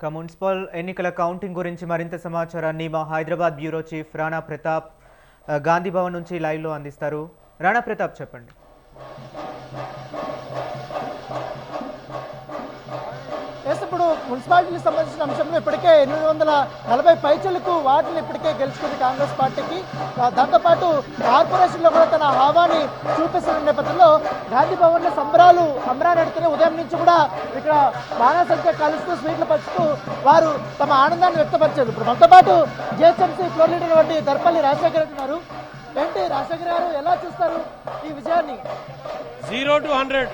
Municipal ఎన్నికల counting గురించి మరింత సమాచారాన్ని మా హైదరాబాద్ బ్యూరో చీఫ్ రాణా ప్రతాప్ గాంధీ భవన్ నుంచి లైవ్లో అందిస్తారు. రాణా ప్రతాప్ చెప్పండి. ఇప్పుడు మున్సిపాలిటీకి సంబంధించిన అంశంలో ఇప్పటికే 840 పైచలకు వార్డులు ఇప్పటికే గెలుచుకుంది కాంగ్రెస్ పార్టీకి. దాంతోపాటు కార్పొరేషన్లో కూడా తన హావాని చూపిస్తున్న నేపథ్యంలో గాంధీ భవన్లో సంబరాలు నడుతున్నాయి. ఉదయం నుంచి కూడా ఇక్కడ బాణాసంఖ్య కలుస్తూ స్వీట్లు పంచుతూ వారు తమ ఆనందాన్ని వ్యక్తపరిచారు. ఇప్పుడు మనతో పాటు జిహెచ్ఎంసీ ఫ్లోర్ లీడర్ వంటి దర్పల్లి రాజశేఖర్ ఉన్నారు. ఏంటి రాజశేఖర్ గారు, ఎలా చూస్తారు ఈ విజయాన్ని? 0 to 100.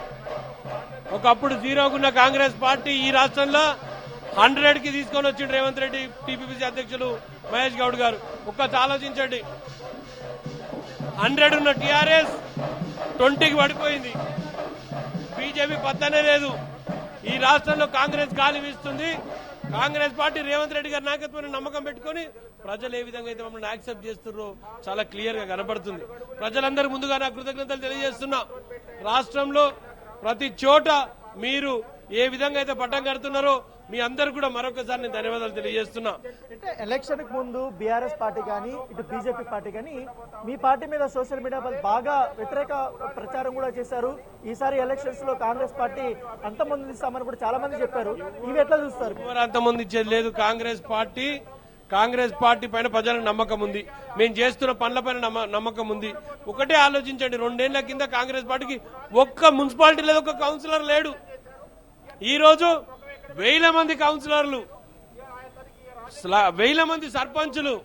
ఒకప్పుడు 0 కాంగ్రెస్ పార్టీ ఈ రాష్ట్రంలో 100కి తీసుకొని వచ్చిండు రేవంత్ రెడ్డి, టీపీసీ అధ్యక్షులు మహేష్ గౌడ్ గారు. ఒక్కటి ఆలోచించండి, 100 ఉన్న టీఆర్ఎస్ 20కి పడిపోయింది. బీజేపీ పత్తనే లేదు. ఈ రాష్ట్రంలో కాంగ్రెస్ గాలి వీస్తుంది. కాంగ్రెస్ పార్టీ రేవంత్ రెడ్డి గారి నాయకత్వాన్ని నమ్మకం పెట్టుకుని ప్రజలు ఏ విధంగా అయితే మమ్మల్ని యాక్సెప్ట్ చేస్తున్నారో చాలా క్లియర్ గా కనబడుతుంది. ప్రజలందరూ ముందుగా నా కృతజ్ఞతలు తెలియజేస్తున్నా. రాష్ట్రంలో ప్రతి చోట మీరు ఏ విధంగా అయితే పట్టం కడుతున్నారో మీ అందరు కూడా మరొకసారి నేను ధన్యవాదాలు తెలియజేస్తున్నా. అంటే ఎలక్షన్ కు ముందు బీఆర్ఎస్ పార్టీ కానీ ఇటు బీజేపీ పార్టీ కానీ మీ పార్టీ మీద సోషల్ మీడియా బాగా వ్యతిరేక ప్రచారం కూడా చేశారు. ఈసారి ఎలక్షన్స్ లో కాంగ్రెస్ పార్టీ అంతమంది ఇస్తామని కూడా చాలా మంది చెప్పారు. ఇవి ఎట్లా చూస్తారు? అంతమంది ఇచ్చేది లేదు. కాంగ్రెస్ పార్టీ పైన ప్రజలకు నమ్మకం ఉంది. మేము చేస్తున్న పనుల పైన నమ్మకం ఉంది. ఒకటే ఆలోచించండి, 2 ఏళ్ల కింద కాంగ్రెస్ పార్టీకి ఒక్క మున్సిపాలిటీ లేదు, ఒక్క కౌన్సిలర్ లేడు. ఈ రోజు 1000 మంది కౌన్సిలర్లు, 1000 మంది సర్పంచులు,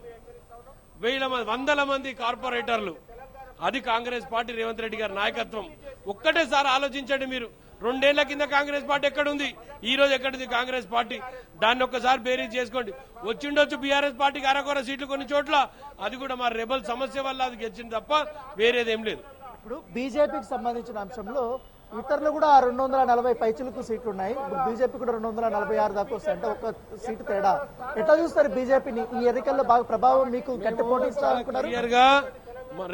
100 మంది కార్పొరేటర్లు. అది కాంగ్రెస్ పార్టీ రేవంత్ రెడ్డి గారి నాయకత్వం. ఒక్కటేసారి ఆలోచించండి మీరు, 2 ఏళ్ల కింద కాంగ్రెస్ పార్టీ ఎక్కడుంది, ఈ రోజు ఎక్కడుంది కాంగ్రెస్ పార్టీ? దాన్ని ఒక్కసారి బేరీజ్ చేసుకోండి. వచ్చిండొచ్చు బీఆర్ఎస్ పార్టీకి అరకొర సీట్లు కొన్ని చోట్ల, అది కూడా మా రెబల్ సమస్య వల్ల అది గెలిచింది తప్ప వేరేదేం లేదు. ఇప్పుడు బీజేపీకి సంబంధించిన అంశంలో ఇతరులు కూడా 240 పైచులకు సీట్లు ఉన్నాయి. ఇప్పుడు బీజేపీ కూడా 246 దాకా వస్తాయి. అంటే ఒక సీటు తేడా. ఎట్లా చూస్తారు బీజేపీని? ఈ ఎన్నికల్లో బాగా ప్రభావం మీకు గట్టి పోటీ ఇస్తారనుకున్నారు. క్లియర్ గా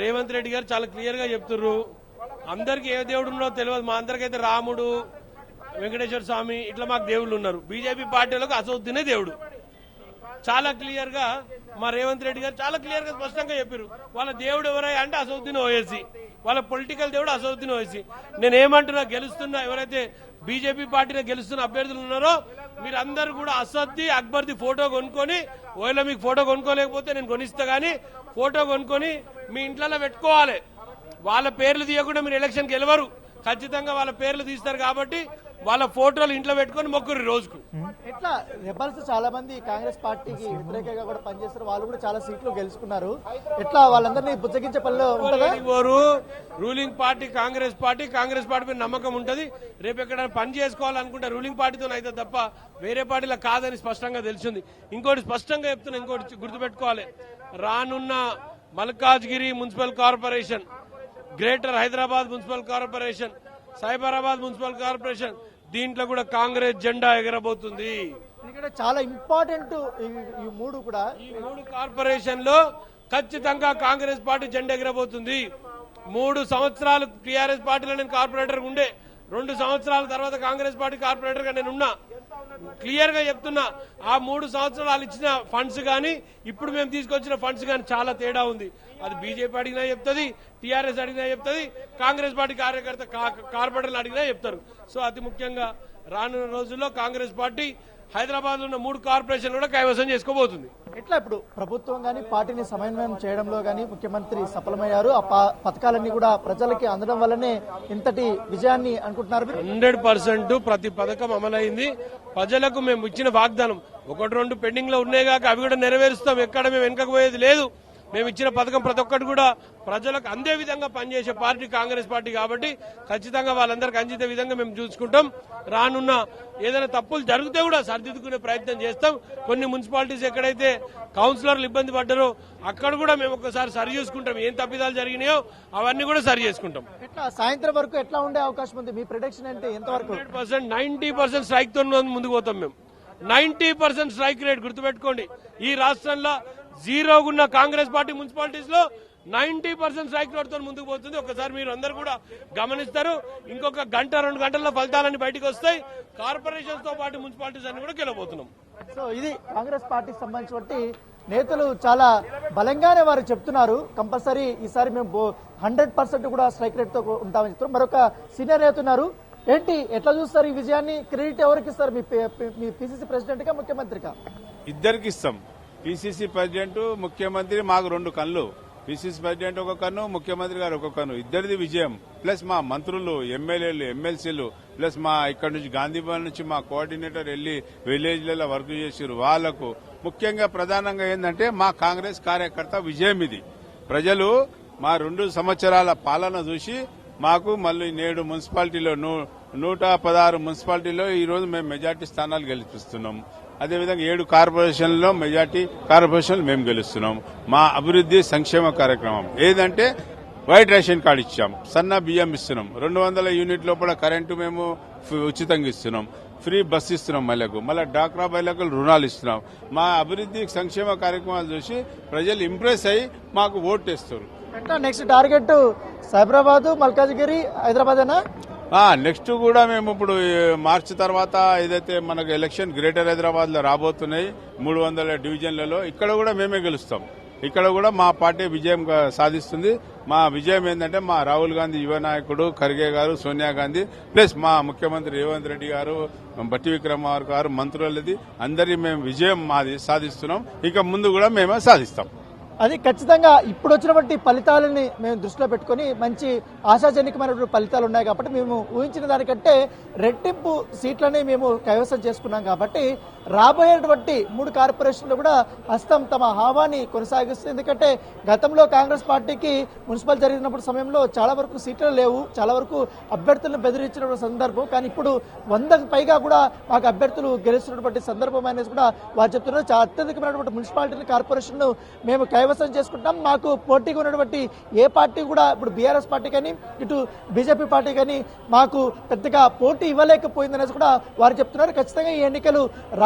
రేవంత్ రెడ్డి గారు చాలా క్లియర్ గా చెప్తున్నారు. అందరికి ఏ దేవుడు ఉన్నో తెలియదు. మా అందరికైతే రాముడు, వెంకటేశ్వర స్వామి ఇట్లా మాకు దేవుళ్ళు ఉన్నారు. బీజేపీ పార్టీలకు అసౌద్దీనే దేవుడు. చాలా క్లియర్ గా మా రేవంత్ రెడ్డి గారు చాలా క్లియర్ గా స్పష్టంగా చెప్పారు. వాళ్ళ దేవుడు ఎవరై అంటే అసౌద్దీన్ ఓవైసీ, వాళ్ళ పొలిటికల్ దేవుడు అసౌద్దీన్ ఓవైసీ. నేనేమంటున్నా, గెలుస్తున్నా ఎవరైతే బీజేపీ పార్టీలో గెలుస్తున్న అభ్యర్థులు ఉన్నారో మీరందరూ కూడా అసద్ది అక్బర్ది ఫోటో కొనుక్కొని, ఒకవేళ మీకు ఫోటో కొనుక్కోలేకపోతే నేను కొనిస్తా గానీ ఫోటో కొనుక్కొని మీ ఇంట్లో పెట్టుకోవాలి. వాళ్ళ పేర్లు తీయకుండా మీరు ఎలక్షన్ గెలవరు. ఖచ్చితంగా వాళ్ళ పేర్లు తీస్తారు కాబట్టి వాళ్ళ ఫోటోలు ఇంట్లో పెట్టుకుని మొక్కురు రోజుకు. ఇట్లా రెబల్స్ చాలా మంది కాంగ్రెస్ పార్టీకి వ్యతిరేకంగా కూడా పనిచేస్తారు. వాళ్ళు కూడా చాలా సీట్లు గెలుచుకున్నారు. ఎట్లా వాళ్ళందరినీ బుజ్జగించే పనిలో రూలింగ్ పార్టీ కాంగ్రెస్ పార్టీ మీద నమ్మకం ఉంటది. రేపు ఎక్కడైనా పని చేసుకోవాలనుకుంటే రూలింగ్ పార్టీతో అయితే తప్ప వేరే పార్టీలో కాదని స్పష్టంగా తెలిసింది. ఇంకోటి స్పష్టంగా చెప్తున్నా, ఇంకోటి గుర్తుపెట్టుకోవాలి. రానున్న Malkajgiri municipal corporation, greater Hyderabad municipal corporation, Cyberabad municipal corporation, దీంట్లో కూడా కాంగ్రెస్ జెండా ఎగరబోతుంది. చాలా ఇంపార్టెంట్ ఈ మూడు కార్పొరేషన్ లో ఖచ్చితంగా కాంగ్రెస్ పార్టీ జెండా ఎగరబోతుంది. 3 సంవత్సరాలు టీఆర్ఎస్ పార్టీలో నేను కార్పొరేటర్ ఉండే, 2 సంవత్సరాల తర్వాత కాంగ్రెస్ పార్టీ కార్పొరేటర్ గా నేను ఉన్నా. క్లియర్ గా చెప్తున్నా, ఆ 3 సంవత్సరాలు ఇచ్చిన ఫండ్స్ గానీ ఇప్పుడు మేము తీసుకొచ్చిన ఫండ్స్ గానీ చాలా తేడా ఉంది. అది బీజేపీ అడిగినా చెప్తుంది, టీఆర్ఎస్ అడిగినా చెప్తుంది, కాంగ్రెస్ పార్టీ కార్పొరేటర్లు అడిగినా చెప్తారు. సో అతి ముఖ్యంగా రానున్న రోజుల్లో కాంగ్రెస్ పార్టీ హైదరాబాద్ లో ఉన్న 3 కార్పొరేషన్లు కూడా కైవసం చేసుకోబోతుంది. ఎట్లా ఇప్పుడు ప్రభుత్వం గానీ పార్టీని సమన్వయం చేయడంలో గానీ ముఖ్యమంత్రి సఫలమయ్యారు. ఆ పథకాలన్నీ కూడా ప్రజలకి అందడం వల్లనే ఇంతటి విజయాన్ని అనుకుంటున్నారు. 100% ప్రతి పథకం అమలైంది. ప్రజలకు మేము ఇచ్చిన వాగ్దానం 1-2 పెండింగ్ లో ఉన్నాయి కాక అవి కూడా నెరవేరుస్తాం. ఎక్కడ మేము వెనకపోయేది లేదు. మేము ఇచ్చిన పథకం ప్రతి ఒక్కటి కూడా ప్రజలకు అందే విధంగా పనిచేసే పార్టీ కాంగ్రెస్ పార్టీ కాబట్టి ఖచ్చితంగా వాళ్ళందరికీ అందించే విధంగా మేము చూసుకుంటాం. రానున్న ఏదైనా తప్పులు జరిగితే కూడా సరిదిద్దుకునే ప్రయత్నం చేస్తాం. కొన్ని మున్సిపాలిటీస్ ఎక్కడైతే కౌన్సిలర్లు ఇబ్బంది పడ్డారో అక్కడ కూడా మేము ఒకసారి సరి చూసుకుంటాం. ఏం తప్పిదాలు జరిగినాయో అవన్నీ కూడా సరి చేసుకుంటాం. సాయంత్రం వరకు ఎట్లా ఉండే అవకాశం ఉంది? మీ ప్రిడిక్షన్ అంటే ఎంతవరకు? 90% స్ట్రైక్ తో ముందుకు పోతాం మేము. 90% స్ట్రైక్ రేట్ గుర్తుపెట్టుకోండి. ఈ రాష్ట్రంలో 0 ఉన్న కాంగ్రెస్ పార్టీ మున్సిపాలిటీస్ లో 90% స్ట్రైక్ రేట్తో ముందుకు పోతుంది. ఒకసారి మీరు అందరు కూడా గమనిస్తారు. ఇంకొక గంట 2 గంటల్లో ఫలితాలన్నీ బయటకు వస్తాయి. కార్పొరేషన్స్ తో పాటు మున్సిపాలిటీస్ అన్ని కూడా గెలవబోతున్నాం. సో ఇది కాంగ్రెస్ పార్టీకి సంబంధించి నేతలు చాలా బలంగానే వారు చెప్తున్నారు. కంపల్సరీ ఈసారి మేము 100% కూడా స్ట్రైక్ రేట్ తో ఉంటామని చెప్తున్నారు. మరొక సీనియర్ నేత ఉన్నారు. ఏంటి ఎట్లా చూస్తారు ఈ విజయాన్ని? క్రెడిట్ ఎవరికి ఇస్తారు? మీ పిసిసి ప్రెసిడెంట్ గా, ముఖ్యమంత్రిగా? ఇద్దరికి ఇస్తాం. పిసిసి ప్రెసిడెంట్, ముఖ్యమంత్రి మాకు 2 కళ్ళు. పిసిసి ప్రెసిడెంట్ ఒక కన్ను, ముఖ్యమంత్రి గారు ఒక కన్ను. ఇద్దరిది విజయం. ప్లస్ మా మంత్రులు, ఎమ్మెల్యేలు, ఎమ్మెల్సీలు, ప్లస్ మా ఇక్కడ నుంచి గాంధీభవన్ నుంచి మా కోఆర్డినేటర్ వెళ్లి విలేజ్లలో వర్క్ చేసారు. వాళ్లకు ముఖ్యంగా ప్రధానంగా ఏంటంటే మా కాంగ్రెస్ కార్యకర్త విజయం ఇది. ప్రజలు మా 2 సంవత్సరాల పాలన చూసి మాకు మళ్ళీ నేడు మున్సిపాలిటీలో 116 మున్సిపాలిటీలో ఈ రోజు మేము మెజార్టీ స్థానాలు గెలిపిస్తున్నాం. అదేవిధంగా 7 కార్పొరేషన్లలో మెజార్టీ కార్పొరేషన్లు మేము గెలుస్తున్నాం. మా అభివృద్ది సంక్షేమ కార్యక్రమం ఏదంటే వైట్ రేషన్ కార్డు ఇచ్చాం, సన్న బియ్యం ఇస్తున్నాం, 200 యూనిట్ లోపల కరెంటు మేము ఉచితంగా ఇస్తున్నాం, ఫ్రీ బస్ ఇస్తున్నాం, మళ్ళీ డ్వాక్రా మహిళలకు రుణాలు ఇస్తున్నాం. మా అభివృద్ది సంక్షేమ కార్యక్రమాలు చూసి ప్రజలు ఇంప్రెస్ అయ్యి మాకు ఓటేస్తారు. నెక్స్ట్ టార్గెట్ సైబరాబాద్, మల్కాజ్గిరి, హైదరాబాదేనా? నెక్స్ట్ కూడా మేము ఇప్పుడు మార్చి తర్వాత ఏదైతే మనకు ఎలక్షన్ గ్రేటర్ హైదరాబాద్ లో రాబోతున్నాయి 300 డివిజన్లలో, ఇక్కడ కూడా మేమే గెలుస్తాం. ఇక్కడ కూడా మా పార్టీ విజయం సాధిస్తుంది. మా విజయం ఏంటంటే మా రాహుల్ గాంధీ యువ నాయకుడు, ఖర్గే గారు, సోనియా గాంధీ, ప్లస్ మా ముఖ్యమంత్రి రేవంత్ రెడ్డి గారు, బట్టి విక్రమార్క గారు, మంత్రులది అందరి మేము విజయం మాది సాధిస్తున్నాం. ఇక ముందు కూడా మేమే సాధిస్తాం. అది ఖచ్చితంగా ఇప్పుడు వచ్చినటువంటి ఫలితాలని మేము దృష్టిలో పెట్టుకుని మంచి ఆశాజనకమైనటువంటి ఫలితాలు ఉన్నాయి కాబట్టి మేము ఊహించిన దానికంటే రెట్టింపు సీట్లని మేము కైవసం చేసుకున్నాం కాబట్టి రాబోయేటువంటి 3 కార్పొరేషన్లు కూడా హస్తం తమ హావాని కొనసాగిస్తుంది. ఎందుకంటే గతంలో కాంగ్రెస్ పార్టీకి మున్సిపల్ జరిగినప్పుడు సమయంలో చాలా వరకు సీట్లు లేవు, చాలా వరకు అభ్యర్థులను బెదిరించిన సందర్భం. కానీ ఇప్పుడు 100కు పైగా కూడా మాకు అభ్యర్థులు గెలుస్తున్నటువంటి సందర్భం అనేది కూడా వారు చెప్తున్నారు. చాలా అత్యధికమైనటువంటి మున్సిపాలిటీ కార్పొరేషన్ మేము కైవసం చేసుకుంటాం. మాకు పోటీగా ఉన్నటువంటి ఏ పార్టీ కూడా ఇప్పుడు బీఆర్ఎస్ పార్టీ కానీ ఇటు బీజేపీ పార్టీ కానీ మాకు పెద్దగా పోటీ ఇవ్వలేకపోయిందనేసి కూడా వారు చెప్తున్నారు. ఖచ్చితంగా ఈ ఎన్నికలు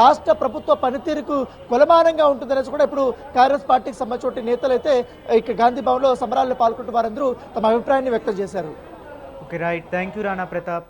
రాష్ట్ర ప్రభుత్వ పనితీరుకు కొలమానంగా ఉంటుందనేసి కూడా ఇప్పుడు కాంగ్రెస్ పార్టీకి సంబంధించిన నేతలు అయితే ఇక్కడ గాంధీ భవన్ లో సమరాల్లో పాల్గొంటున్న వారందరూ తమ అభిప్రాయాన్ని వ్యక్తం చేశారు. Okay right, thank you Rana Pratap.